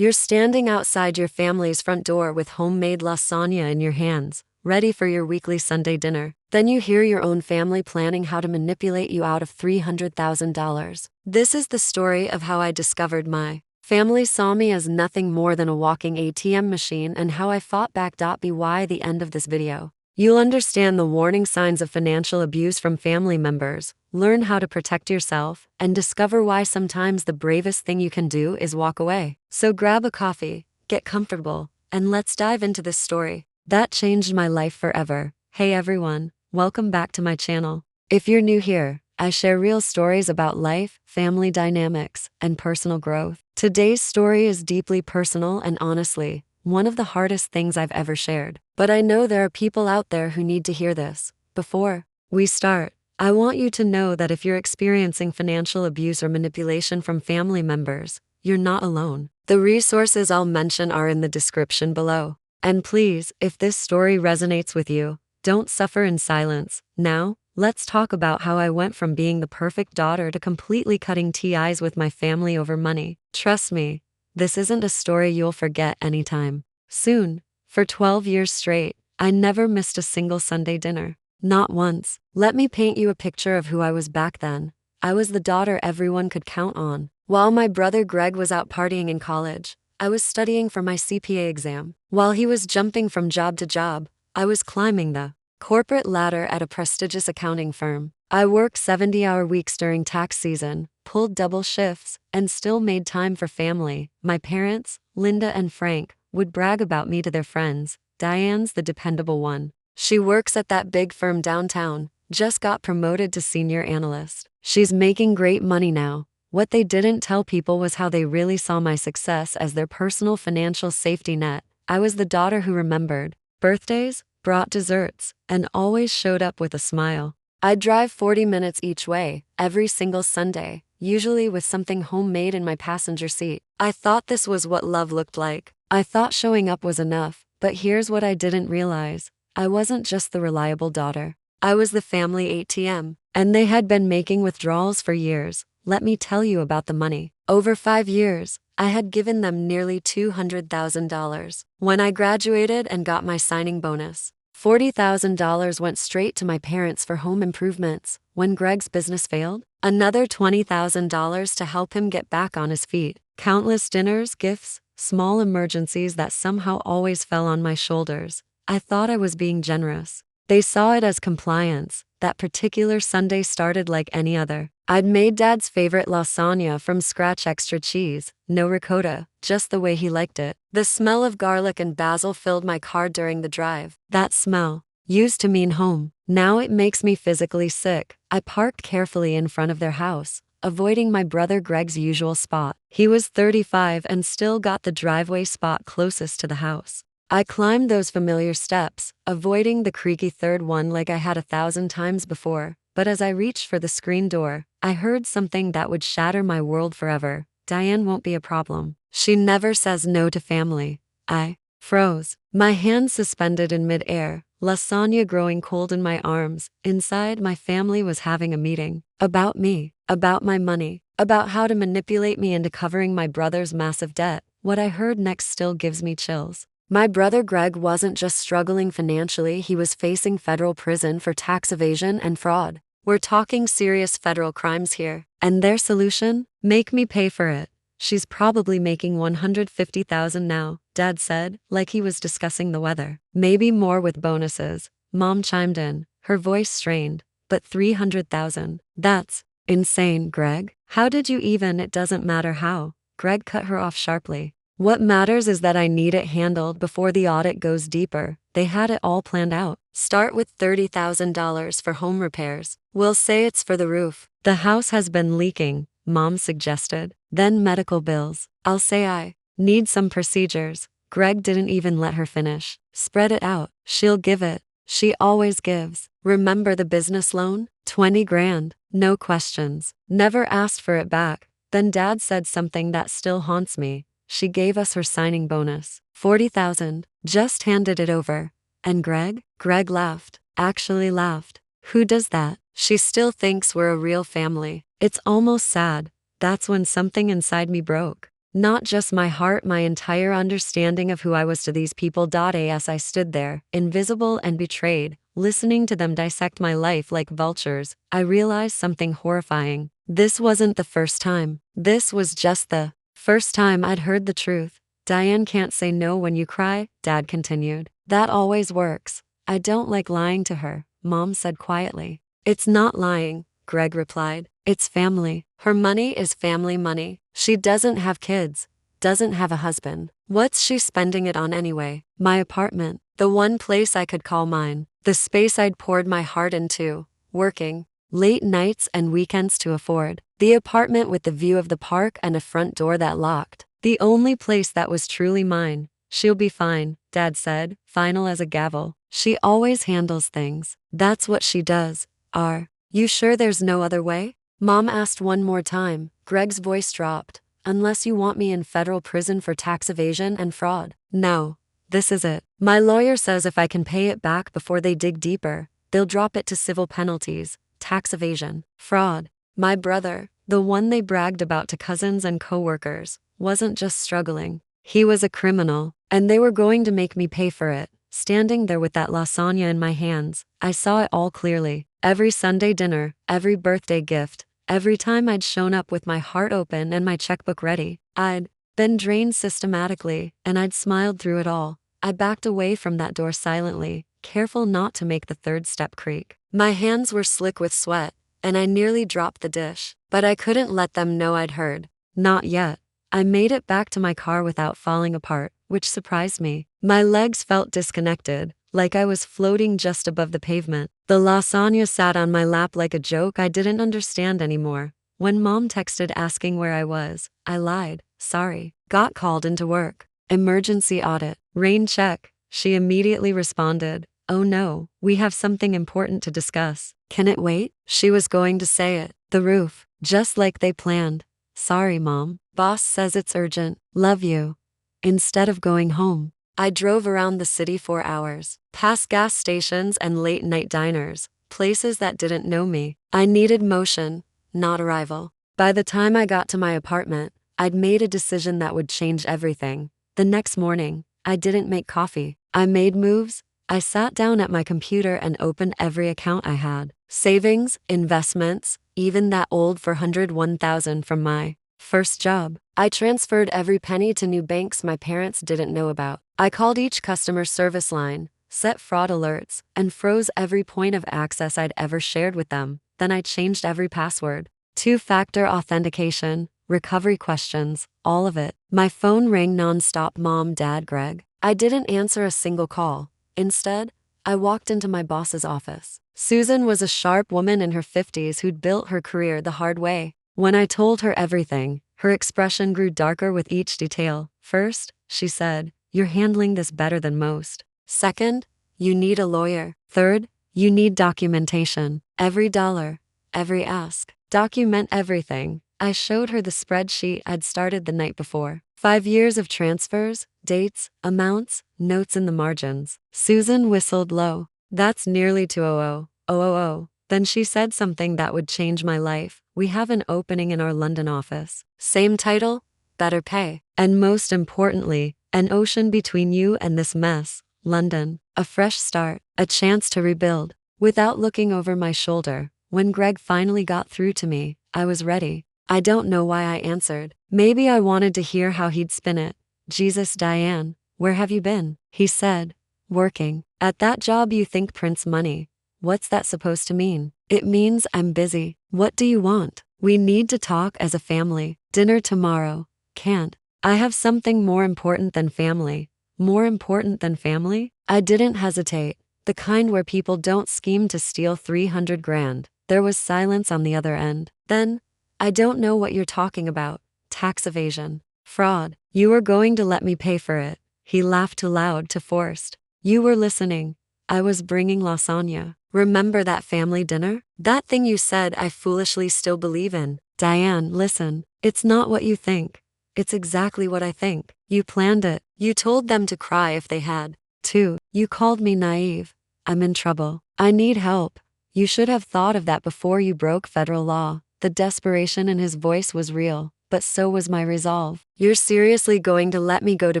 You're standing outside your family's front door with homemade lasagna in your hands, ready for your weekly Sunday dinner. Then you hear your own family planning how to manipulate you out of $300,000. This is the story of how I discovered my family saw me as nothing more than a walking ATM machine and how I fought back. By the end of this video, you'll understand the warning signs of financial abuse from family members, learn how to protect yourself, and discover why sometimes the bravest thing you can do is walk away. So grab a coffee, get comfortable, and let's dive into this story that changed my life forever. Hey everyone, welcome back to my channel. If you're new here, I share real stories about life, family dynamics, and personal growth. Today's story is deeply personal and honestly, one of the hardest things I've ever shared. But I know there are people out there who need to hear this. Before we start, I want you to know that if you're experiencing financial abuse or manipulation from family members, you're not alone. The resources I'll mention are in the description below. And please, if this story resonates with you, don't suffer in silence. Now, let's talk about how I went from being the perfect daughter to completely cutting ties with my family over money. Trust me, this isn't a story you'll forget anytime soon. For 12 years straight, I never missed a single Sunday dinner. Not once. Let me paint you a picture of who I was back then. I was the daughter everyone could count on. While my brother Greg was out partying in college, I was studying for my CPA exam. While he was jumping from job to job, I was climbing the corporate ladder at a prestigious accounting firm. I worked 70-hour weeks during tax season, pulled double shifts, and still made time for family. My parents, Linda and Frank, would brag about me to their friends. Diane's the dependable one. She works at that big firm downtown, just got promoted to senior analyst. She's making great money now. What they didn't tell people was how they really saw my success as their personal financial safety net. I was the daughter who remembered birthdays, brought desserts, and always showed up with a smile. I'd drive 40 minutes each way, every single Sunday, usually with something homemade in my passenger seat. I thought this was what love looked like. I thought showing up was enough, but here's what I didn't realize. I wasn't just the reliable daughter. I was the family ATM, and they had been making withdrawals for years. Let me tell you about the money. Over 5 years, I had given them nearly $200,000. When I graduated and got my signing bonus, $40,000 went straight to my parents for home improvements. When Greg's business failed, another $20,000 to help him get back on his feet. Countless dinners, gifts, small emergencies that somehow always fell on my shoulders. I thought I was being generous. They saw it as compliance. That particular Sunday started like any other. I'd made Dad's favorite lasagna from scratch, extra cheese, no ricotta, just the way he liked it. The smell of garlic and basil filled my car during the drive. That smell used to mean home. Now it makes me physically sick. I parked carefully in front of their house, avoiding my brother Greg's usual spot. He was 35 and still got the driveway spot closest to the house. I climbed those familiar steps, avoiding the creaky third one like I had 1,000 times before. But as I reached for the screen door, I heard something that would shatter my world forever. Diane won't be a problem. She never says no to family. I froze, my hands suspended in midair, lasagna growing cold in my arms. Inside, my family was having a meeting. About me, about my money, about how to manipulate me into covering my brother's massive debt. What I heard next still gives me chills. My brother Greg wasn't just struggling financially, he was facing federal prison for tax evasion and fraud. We're talking serious federal crimes here. And their solution? Make me pay for it. She's probably making $150,000 now, Dad said, like he was discussing the weather. Maybe more with bonuses. Mom chimed in, her voice strained. But $300,000? That's insane, Greg. How did you even? It doesn't matter how. Greg cut her off sharply. What matters is that I need it handled before the audit goes deeper. They had it all planned out. Start with $30,000 for home repairs. We'll say it's for the roof. The house has been leaking, Mom suggested. Then medical bills. I'll say I need some procedures. Greg didn't even let her finish. Spread it out. She'll give it. She always gives. Remember the business loan? 20 grand. No questions. Never asked for it back. Then Dad said something that still haunts me. She gave us her signing bonus. 40,000. Just handed it over. And Greg? Greg laughed. Actually laughed. Who does that? She still thinks we're a real family. It's almost sad. That's when something inside me broke. Not just my heart, my entire understanding of who I was to these people. As I stood there, invisible and betrayed, listening to them dissect my life like vultures, I realized something horrifying. This wasn't the first time. This was just the first time I'd heard the truth. Diane can't say no when you cry, Dad continued. That always works. I don't like lying to her, Mom said quietly. It's not lying, Greg replied. It's family. Her money is family money. She doesn't have kids, doesn't have a husband. What's she spending it on anyway? My apartment, the one place I could call mine, the space I'd poured my heart into, working late nights and weekends to afford, the apartment with the view of the park and a front door that locked, the only place that was truly mine. She'll be fine, Dad said, final as a gavel. She always handles things. That's what she does. Are you sure there's no other way? Mom asked one more time. Greg's voice dropped. Unless you want me in federal prison for tax evasion and fraud. No. This is it. My lawyer says if I can pay it back before they dig deeper, they'll drop it to civil penalties, tax evasion, fraud. My brother, the one they bragged about to cousins and coworkers, wasn't just struggling. He was a criminal, and they were going to make me pay for it. Standing there with that lasagna in my hands, I saw it all clearly. Every Sunday dinner, every birthday gift, every time I'd shown up with my heart open and my checkbook ready, I'd been drained systematically, and I'd smiled through it all. I backed away from that door silently, careful not to make the third step creak. My hands were slick with sweat, and I nearly dropped the dish, but I couldn't let them know I'd heard. Not yet. I made it back to my car without falling apart, which surprised me. My legs felt disconnected, like I was floating just above the pavement. The lasagna sat on my lap like a joke I didn't understand anymore. When Mom texted asking where I was, I lied. Sorry. Got called into work. Emergency audit. Rain check. She immediately responded. Oh no, we have something important to discuss. Can it wait? She was going to say it. The roof. Just like they planned. Sorry, Mom. Boss says it's urgent. Love you. Instead of going home, I drove around the city for hours, past gas stations and late-night diners, places that didn't know me. I needed motion, not arrival. By the time I got to my apartment, I'd made a decision that would change everything. The next morning, I didn't make coffee. I made moves. I sat down at my computer and opened every account I had. Savings, investments, even that old $401,000 from my first job. I transferred every penny to new banks my parents didn't know about. I called each customer service line, set fraud alerts, and froze every point of access I'd ever shared with them. Then I changed every password. Two-factor authentication, recovery questions, all of it. My phone rang nonstop. Mom, Dad, Greg. I didn't answer a single call. Instead, I walked into my boss's office. Susan was a sharp woman in her 50s who'd built her career the hard way. When I told her everything, her expression grew darker with each detail. First, she said, you're handling this better than most. Second, you need a lawyer. Third, you need documentation. Every dollar, every ask. Document everything. I showed her the spreadsheet I'd started the night before. 5 years of transfers, dates, amounts, notes in the margins. Susan whistled low. That's nearly $200,000. Then she said something that would change my life. We have an opening in our London office. Same title, better pay. And most importantly, an ocean between you and this mess. London. A fresh start. A chance to rebuild. Without looking over my shoulder, when Greg finally got through to me, I was ready. I don't know why I answered. Maybe I wanted to hear how he'd spin it. Jesus, Diane, where have you been? He said. Working. At that job you think prints money. What's that supposed to mean? It means I'm busy. What do you want? We need to talk as a family. Dinner tomorrow. Can't. I have something more important than family. More important than family? I didn't hesitate. The kind where people don't scheme to steal 300 grand. There was silence on the other end. Then, I don't know what you're talking about. Tax evasion. Fraud. You were going to let me pay for it. He laughed too loud, too forced. You were listening. I was bringing lasagna. Remember that family dinner? That thing you said I foolishly still believe in. Diane, listen. It's not what you think. It's exactly what I think. You planned it. You told them to cry if they had to. You called me naive. I'm in trouble. I need help. You should have thought of that before you broke federal law. The desperation in his voice was real. but so was my resolve. You're seriously going to let me go to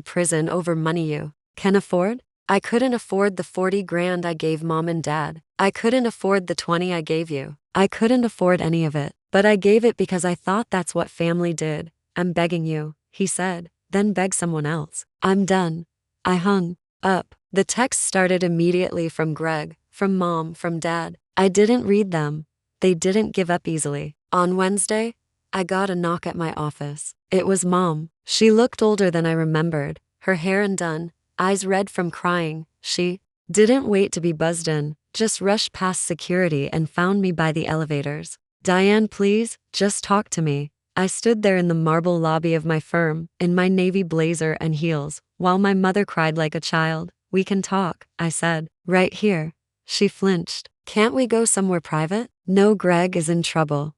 prison over money you can afford? I couldn't afford the 40 grand I gave mom and dad. I couldn't afford the 20 I gave you. I couldn't afford any of it. But I gave it because I thought that's what family did. I'm begging you, he said, then beg someone else. I'm done. I hung up. The texts started immediately from Greg, from mom, from dad. I didn't read them. They didn't give up easily. On Wednesday, I got a knock at my office. It was mom. She looked older than I remembered, her hair undone, eyes red from crying. She didn't wait to be buzzed in, just rushed past security and found me by the elevators. Diane, please, just talk to me. I stood there in the marble lobby of my firm, in my navy blazer and heels, while my mother cried like a child. We can talk, I said. Right here. She flinched. Can't we go somewhere private? No, Greg is in trouble.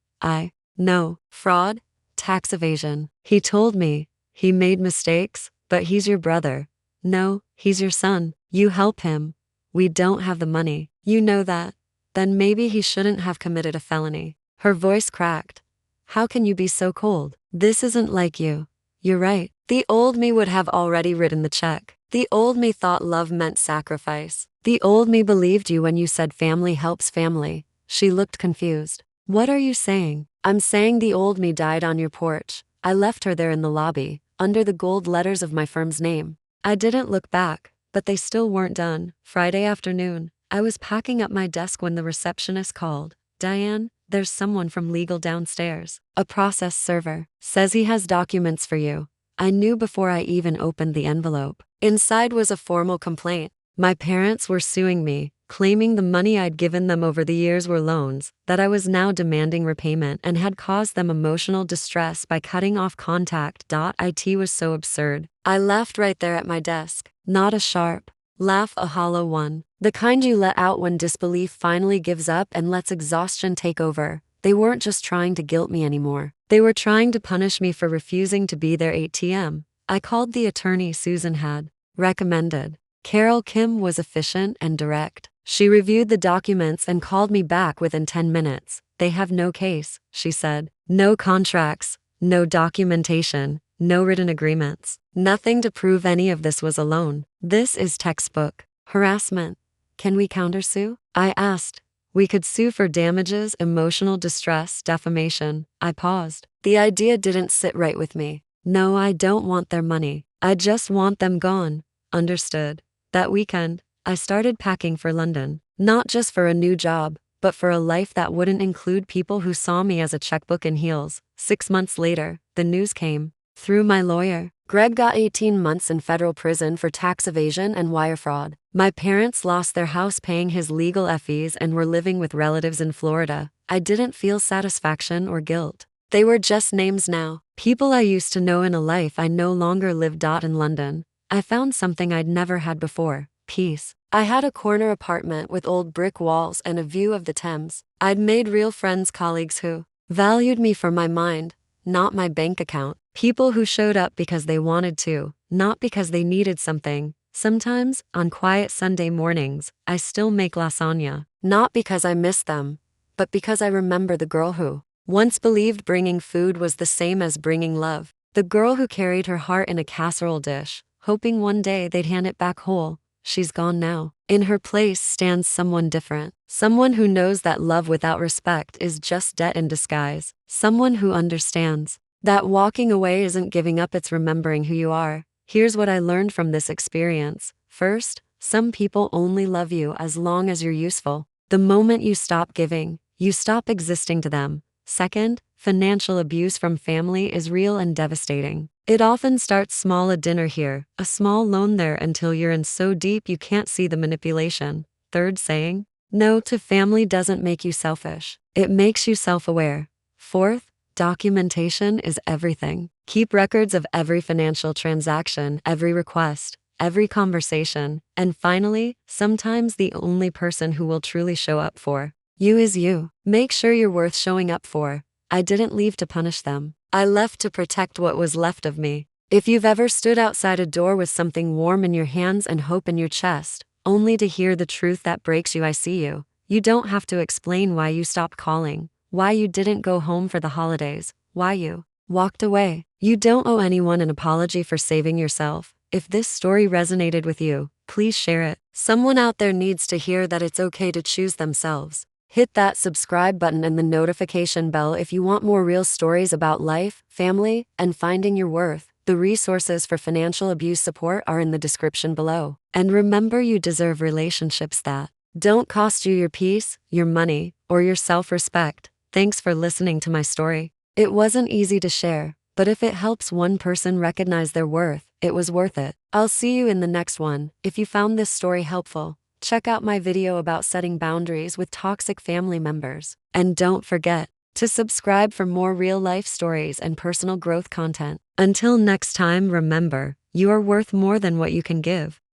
No. Fraud? Tax evasion. He told me. He made mistakes, but he's your brother. No, he's your son. You help him. We don't have the money. You know that. Then maybe he shouldn't have committed a felony. Her voice cracked. How can you be so cold? This isn't like you. You're right. The old me would have already written the check. The old me thought love meant sacrifice. The old me believed you when you said family helps family. She looked confused. What are you saying? I'm saying the old me died on your porch. I left her there in the lobby, under the gold letters of my firm's name. I didn't look back, but they still weren't done. Friday afternoon, I was packing up my desk when the receptionist called. Diane, there's someone from legal downstairs. A process server. Says he has documents for you. I knew before I even opened the envelope. Inside was a formal complaint. My parents were suing me, claiming the money I'd given them over the years were loans, that I was now demanding repayment and had caused them emotional distress by cutting off contact. It was so absurd. I laughed right there at my desk. Not a sharp laugh, a hollow one. The kind you let out when disbelief finally gives up and lets exhaustion take over. They weren't just trying to guilt me anymore. They were trying to punish me for refusing to be their ATM. I called the attorney Susan had recommended. Carol Kim was efficient and direct. She reviewed the documents and called me back within 10 minutes. They have no case, she said. No contracts, no documentation, no written agreements. Nothing to prove any of this was a loan. This is textbook harassment. Can we countersue? I asked. We could sue for damages, emotional distress, defamation. I paused. The idea didn't sit right with me. No, I don't want their money. I just want them gone. Understood. That weekend, I started packing for London. Not just for a new job, but for a life that wouldn't include people who saw me as a checkbook in heels. 6 months later, the news came. Through my lawyer, Greg got 18 months in federal prison for tax evasion and wire fraud. My parents lost their house paying his legal fees and were living with relatives in Florida. I didn't feel satisfaction or guilt. They were just names now. People I used to know in a life I no longer lived. In London, I found something I'd never had before. Peace. I had a corner apartment with old brick walls and a view of the Thames. I'd made real friends, colleagues who valued me for my mind, not my bank account. People who showed up because they wanted to, not because they needed something. Sometimes, on quiet Sunday mornings, I still make lasagna. Not because I miss them, but because I remember the girl who once believed bringing food was the same as bringing love. The girl who carried her heart in a casserole dish, hoping one day they'd hand it back whole. She's gone now. In her place stands someone different. Someone who knows that love without respect is just debt in disguise. Someone who understands that walking away isn't giving up, it's remembering who you are. Here's what I learned from this experience. First, some people only love you as long as you're useful. The moment you stop giving, you stop existing to them. Second, financial abuse from family is real and devastating. It often starts small: a dinner here, a small loan there, until you're in so deep you can't see the manipulation. Third, saying no to family doesn't make you selfish. It makes you self-aware. Fourth, documentation is everything. Keep records of every financial transaction, every request, every conversation. And finally, sometimes the only person who will truly show up for you is you. Make sure you're worth showing up for. I didn't leave to punish them. I left to protect what was left of me. If you've ever stood outside a door with something warm in your hands and hope in your chest, only to hear the truth that breaks you, I see you. You don't have to explain why you stopped calling, why you didn't go home for the holidays, why you walked away. You don't owe anyone an apology for saving yourself. If this story resonated with you, please share it. Someone out there needs to hear that it's okay to choose themselves. Hit that subscribe button and the notification bell if you want more real stories about life, family, and finding your worth. The resources for financial abuse support are in the description below. And remember, you deserve relationships that don't cost you your peace, your money, or your self-respect. Thanks for listening to my story. It wasn't easy to share, but if it helps one person recognize their worth, it was worth it. I'll see you in the next one. If you found this story helpful, check out my video about setting boundaries with toxic family members. And don't forget to subscribe for more real-life stories and personal growth content. Until next time, remember, you are worth more than what you can give.